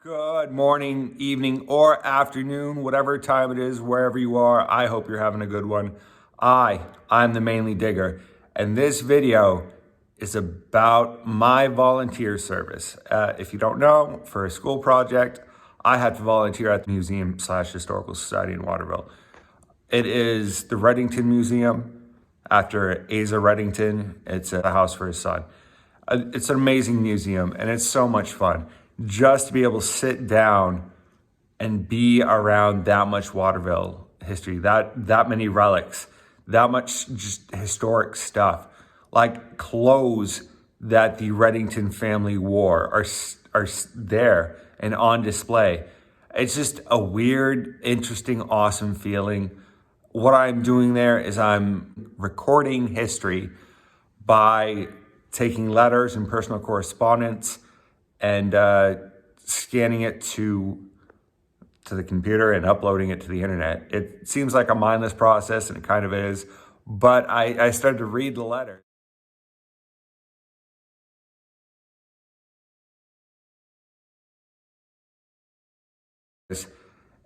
Good morning, evening, or afternoon, whatever time it is, wherever you are. I hope you're having a good one. I'm the Mainly Digger, and this video is about my volunteer service. If you don't know, for a school project, I had to volunteer at the Museum/Historical Society in Waterville. It is the Redington Museum after Asa Redington. It's a house for his son. It's an amazing museum, and it's so much fun just to be able to sit down and be around that much Waterville history, that many relics, that much just historic stuff, like clothes that the Redington family wore are there and on display. It's just a weird, interesting, awesome feeling. What I'm doing there is I'm recording history by taking letters and personal correspondence and scanning it to the computer and uploading it to the internet. It seems like a mindless process, and it kind of is, but I started to read the letter.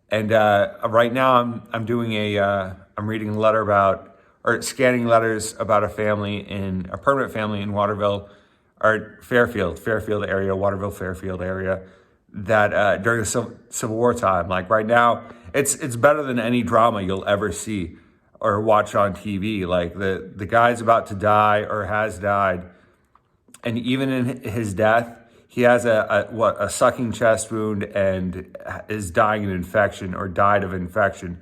And right now I'm doing I'm reading a letter about, or scanning letters about a permanent family in Waterville, or Fairfield area, Waterville, Fairfield area, that during the Civil War time. Like right now, it's better than any drama you'll ever see or watch on TV. Like the guy's about to die or has died, and even in his death, he has a sucking chest wound and is dying of infection, or died of infection.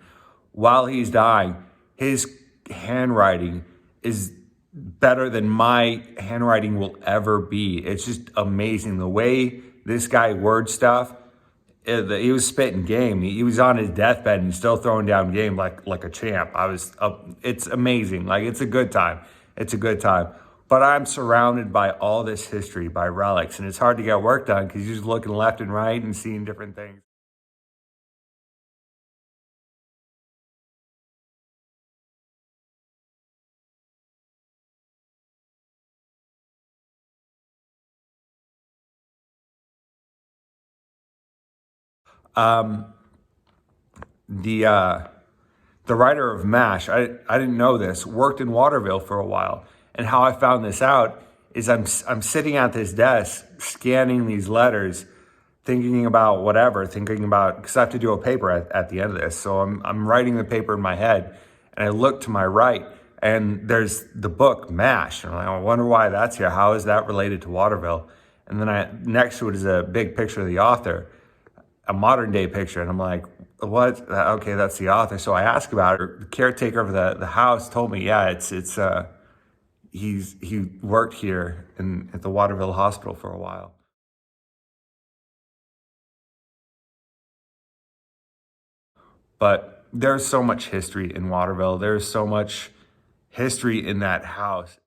While he's dying, his handwriting is better than my handwriting will ever be. It's just amazing the way this guy words stuff. He was spitting game. He was on his deathbed and still throwing down game like a champ. It's amazing. Like, it's a good time. It's a good time. But I'm surrounded by all this history, by relics, and it's hard to get work done because you're just looking left and right and seeing different things. Um, the uh, the writer of MASH, I didn't know this, worked in Waterville for a while. And how I found this out is I'm sitting at this desk scanning these letters, thinking about because I have to do a paper at the end of this. So I'm writing the paper in my head, and I look to my right, and there's the book MASH. And I'm like, I wonder why that's here. How is that related to Waterville? And then next to it is a big picture of the author, a modern day picture. And I'm like, what? Okay, that's the author. So I asked about it. The caretaker of the house told me, yeah, he worked here at the Waterville Hospital for a while. But there's so much history in Waterville. There's so much history in that house.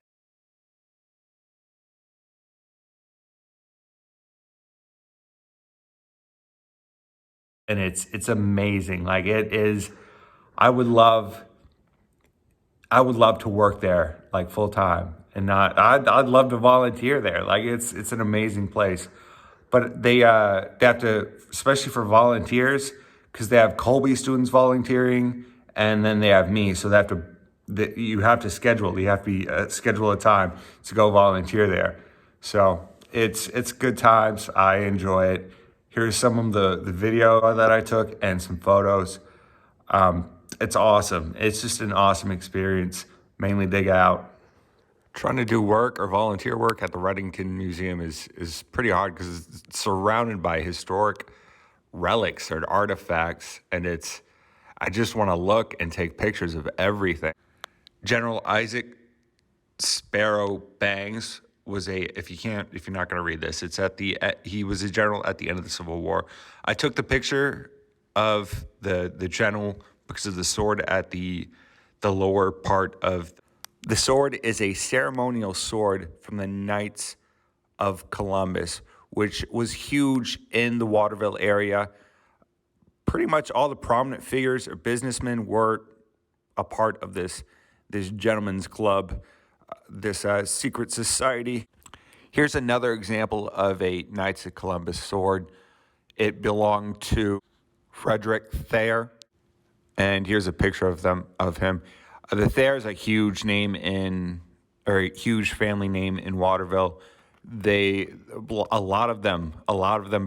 And it's amazing. Like, it is, I would love I would love to work there like full time, and not. I'd love to volunteer there. Like, it's an amazing place, but they have to, especially for volunteers, because they have Colby students volunteering, and then they have me. So you have to schedule. You have to be schedule a time to go volunteer there. So it's good times. I enjoy it. Here's some of the video that I took and some photos. It's awesome. It's just an awesome experience. Mainly dig out. Trying to do work or volunteer work at the Redington Museum is pretty hard because it's surrounded by historic relics or artifacts, and I just want to look and take pictures of everything. General Isaac Sparrow Bangs was if you're not going to read this, he was a general at the end of the Civil War. I took the picture of the general because of the sword at the lower part of the sword is a ceremonial sword from the Knights of Columbus, which was huge in the Waterville area. Pretty much all the prominent figures or businessmen were a part of this gentleman's club, this secret society. Here's another example of a Knights of Columbus sword. It belonged to Frederick Thayer. And here's a picture of him. The Thayer is a huge name or a huge family name in Waterville. A lot of them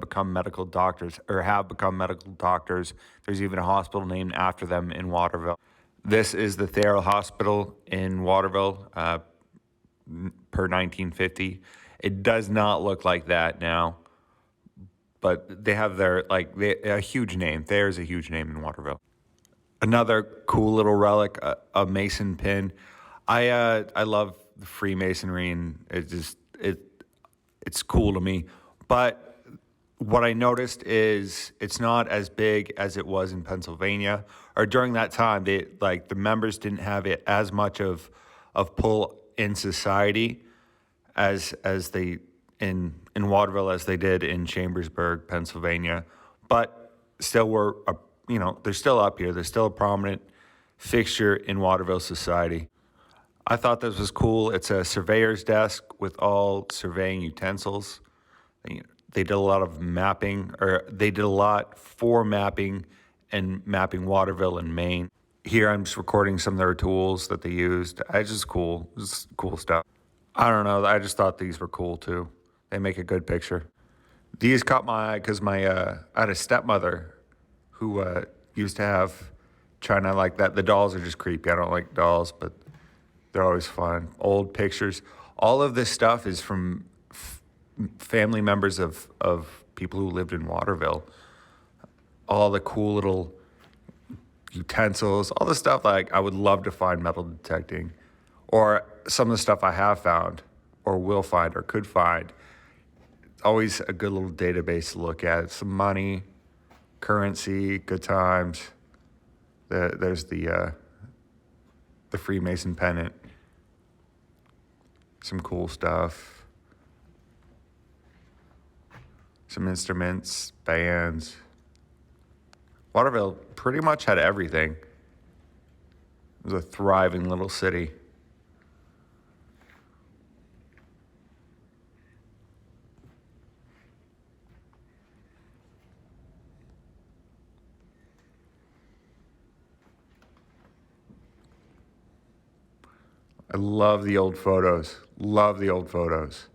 become medical doctors or have become medical doctors. There's even a hospital named after them in Waterville. This is the Thayer Hospital in Waterville, per 1950. It does not look like that now, but they have a huge name. Thayer's a huge name in Waterville. Another cool little relic, a Mason pin. I love the Freemasonry, and it's cool to me. But what I noticed is it's not as big as it was in Pennsylvania, or during that time. The members didn't have it as much of pull in society as they in Waterville as they did in Chambersburg, Pennsylvania. But still, they're still up here. They're still a prominent fixture in Waterville society. I thought this was cool. It's a surveyor's desk with all surveying utensils. They did a lot of mapping, or they did a lot for mapping and mapping Waterville and Maine. Here I'm just recording some of their tools that they used. It's just cool. It's cool stuff. I don't know. I just thought these were cool too. They make a good picture. These caught my eye because I had a stepmother who used to have china like that. The dolls are just creepy. I don't like dolls, but they're always fun. Old pictures. All of this stuff is from family members of people who lived in Waterville. All the cool little utensils, all the stuff like I would love to find metal detecting, or some of the stuff I have found or will find or could find. It's always a good little database to look at. Some money, currency, good times. There's the Freemason pennant. Some cool stuff. Some instruments, bands. Waterville pretty much had everything. It was a thriving little city. I love the old photos. Love the old photos.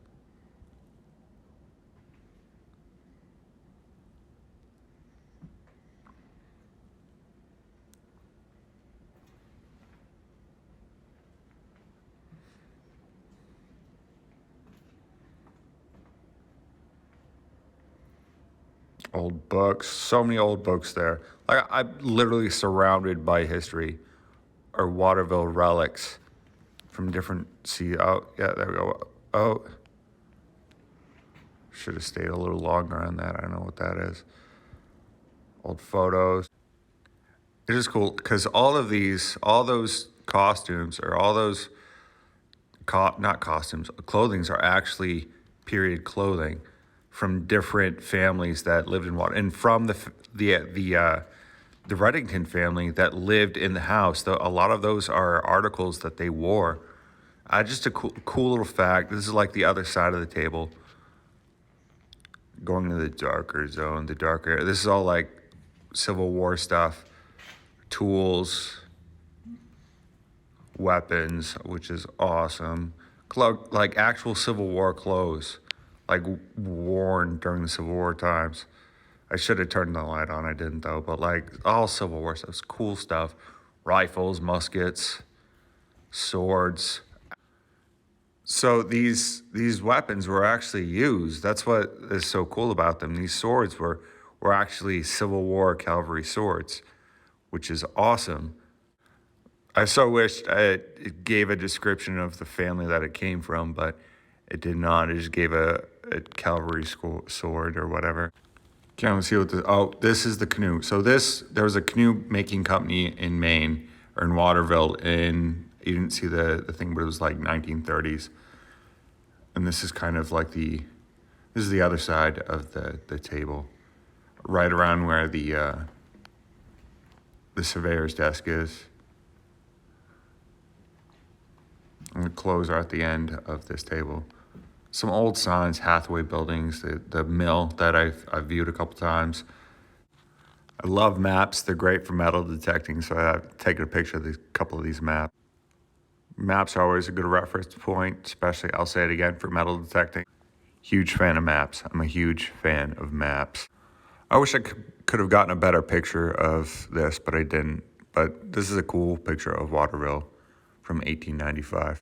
Old books. So many old books there. Like I'm literally surrounded by history or Waterville relics from different. See, oh yeah, there we go. Oh, should have stayed a little longer on that. I don't know what that is. Old photos. It is cool because all those costumes, or all those not costumes, clothings are actually period clothing from different families that lived in Water, and from the Redington family that lived in the house. A lot of those are articles that they wore. Just a cool little fact. This is like the other side of the table. Going to the darker zone, the darker. This is all like Civil War stuff, tools, weapons, which is awesome. Like actual Civil War clothes, like worn during the Civil War times. I should have turned the light on. I didn't though. But like all Civil War stuff, cool stuff. Rifles, muskets, swords. So these weapons were actually used. That's what is so cool about them. These swords were actually Civil War cavalry swords, which is awesome. I so wished it gave a description of the family that it came from, but it did not. It just gave a cavalry sword or whatever. Can't see what this. Oh, this is the canoe. So there was a canoe making company in Maine, or in Waterville, you didn't see the thing, but it was like 1930s. And this is kind of like this is the other side of the table, right around where the surveyor's desk is. And the clothes are at the end of this table. Some old signs, Hathaway buildings, the mill that I've viewed a couple times. I love maps. They're great for metal detecting, so I've taken a picture of a couple of these maps. Maps are always a good reference point, especially, I'll say it again, for metal detecting. Huge fan of maps. I'm a huge fan of maps. I wish I could have gotten a better picture of this, but I didn't. But this is a cool picture of Waterville from 1895.